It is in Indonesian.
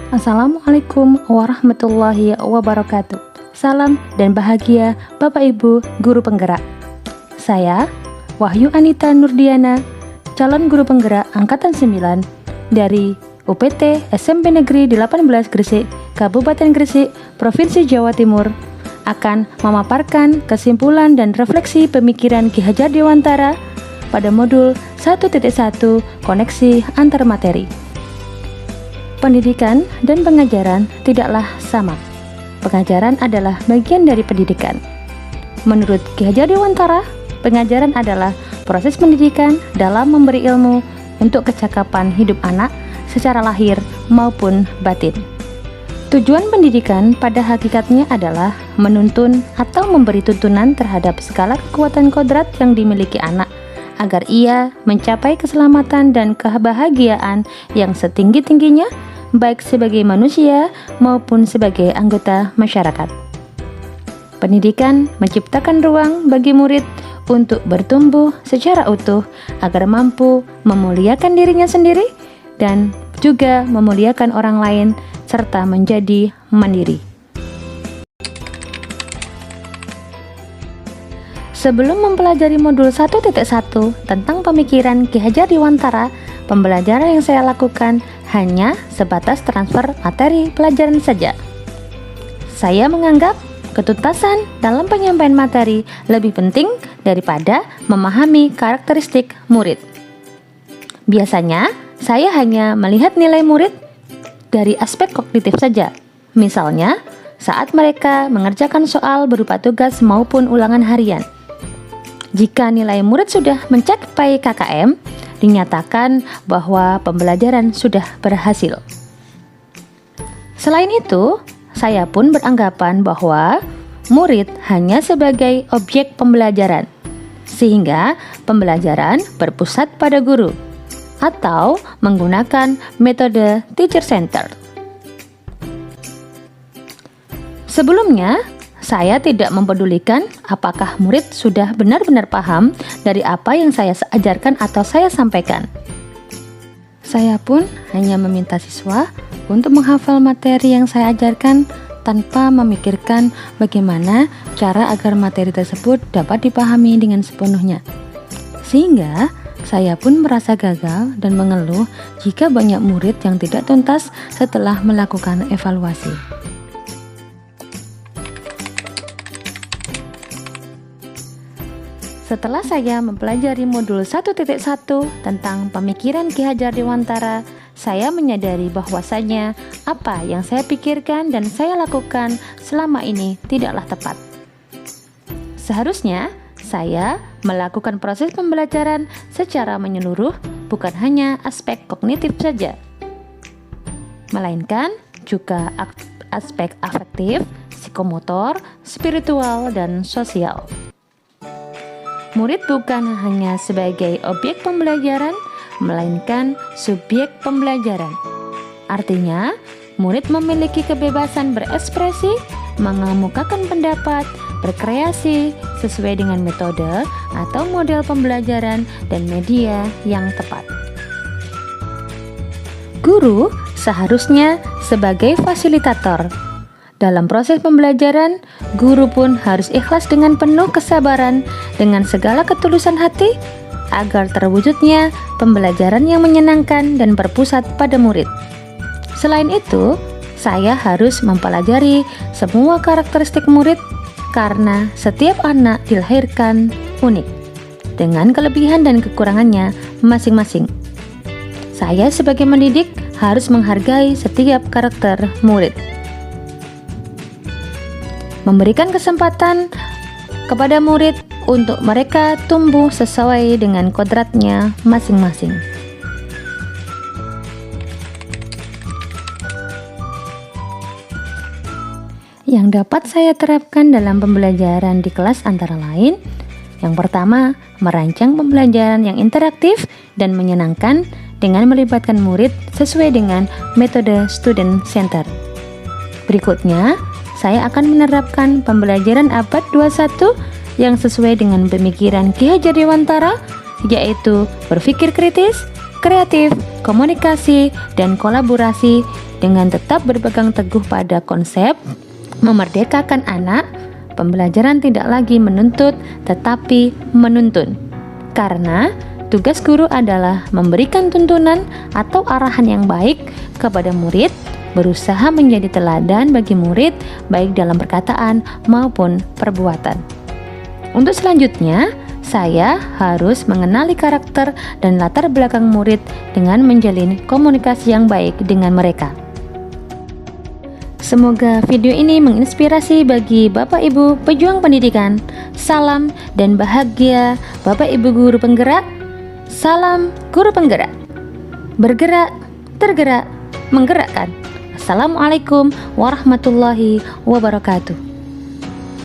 Assalamualaikum warahmatullahi wabarakatuh. Salam dan bahagia Bapak Ibu Guru Penggerak. Saya Wahyu Anita Nurdiana, calon guru penggerak Angkatan 9 dari UPT SMP Negeri 18 Gresik, Kabupaten Gresik, Provinsi Jawa Timur, akan memaparkan kesimpulan dan refleksi pemikiran Ki Hajar Dewantara pada modul 1.1 koneksi antar materi. Pendidikan dan pengajaran tidaklah sama. Pengajaran adalah bagian dari pendidikan. Menurut Ki Hajar Dewantara, pengajaran adalah proses pendidikan dalam memberi ilmu untuk kecakapan hidup anak secara lahir maupun batin. Tujuan pendidikan pada hakikatnya adalah menuntun atau memberi tuntunan terhadap segala kekuatan kodrat yang dimiliki anak, agar ia mencapai keselamatan dan kebahagiaan yang setinggi-tingginya, baik sebagai manusia maupun sebagai anggota masyarakat. Pendidikan menciptakan ruang bagi murid untuk bertumbuh secara utuh agar mampu memuliakan dirinya sendiri dan juga memuliakan orang lain serta menjadi mandiri. Sebelum mempelajari modul 1.1 tentang pemikiran Ki Hajar Dewantara, pembelajaran yang saya lakukan hanya sebatas transfer materi pelajaran saja. Saya menganggap ketuntasan dalam penyampaian materi lebih penting daripada memahami karakteristik murid. Biasanya, saya hanya melihat nilai murid dari aspek kognitif saja. Misalnya, saat mereka mengerjakan soal berupa tugas maupun ulangan harian. Jika nilai murid sudah mencapai KKM, dinyatakan bahwa pembelajaran sudah berhasil. Selain itu, saya pun beranggapan bahwa murid hanya sebagai objek pembelajaran, sehingga pembelajaran berpusat pada guru atau menggunakan metode teacher center. Sebelumnya, saya tidak mempedulikan apakah murid sudah benar-benar paham dari apa yang saya ajarkan atau saya sampaikan. Saya pun hanya meminta siswa untuk menghafal materi yang saya ajarkan tanpa memikirkan bagaimana cara agar materi tersebut dapat dipahami dengan sepenuhnya. Sehingga saya pun merasa gagal dan mengeluh jika banyak murid yang tidak tuntas setelah melakukan evaluasi. Setelah saya mempelajari modul 1.1 tentang pemikiran Ki Hajar Dewantara, saya menyadari bahwasanya apa yang saya pikirkan dan saya lakukan selama ini tidaklah tepat. Seharusnya saya melakukan proses pembelajaran secara menyeluruh, bukan hanya aspek kognitif saja, melainkan juga aspek afektif, psikomotor, spiritual, dan sosial. Murid bukan hanya sebagai objek pembelajaran, melainkan subjek pembelajaran. Artinya, murid memiliki kebebasan berekspresi, mengemukakan pendapat, berkreasi sesuai dengan metode atau model pembelajaran dan media yang tepat. Guru seharusnya sebagai fasilitator. Dalam proses pembelajaran, guru pun harus ikhlas dengan penuh kesabaran dengan segala ketulusan hati agar terwujudnya pembelajaran yang menyenangkan dan berpusat pada murid. Selain itu, saya harus mempelajari semua karakteristik murid karena setiap anak dilahirkan unik dengan kelebihan dan kekurangannya masing-masing. Saya sebagai pendidik harus menghargai setiap karakter murid. Memberikan kesempatan kepada murid untuk mereka tumbuh sesuai dengan kodratnya masing-masing. Yang dapat saya terapkan dalam pembelajaran di kelas antara lain, yang pertama, merancang pembelajaran yang interaktif dan menyenangkan dengan melibatkan murid sesuai dengan metode student center. Berikutnya, saya akan menerapkan pembelajaran abad 21 yang sesuai dengan pemikiran Ki Hajar Dewantara, yaitu berpikir kritis, kreatif, komunikasi, dan kolaborasi Dengan tetap berpegang teguh pada konsep memerdekakan anak, pembelajaran tidak lagi menuntut tetapi menuntun. Karena tugas guru adalah memberikan tuntunan atau arahan yang baik kepada murid, berusaha menjadi teladan bagi murid baik dalam perkataan maupun perbuatan. Untuk selanjutnya, saya harus mengenali karakter dan latar belakang murid dengan menjalin komunikasi yang baik dengan mereka. Semoga video ini menginspirasi bagi Bapak Ibu pejuang pendidikan. Salam dan bahagia Bapak Ibu guru penggerak. Salam guru penggerak. Bergerak, tergerak, menggerakkan. Assalamualaikum warahmatullahi wabarakatuh.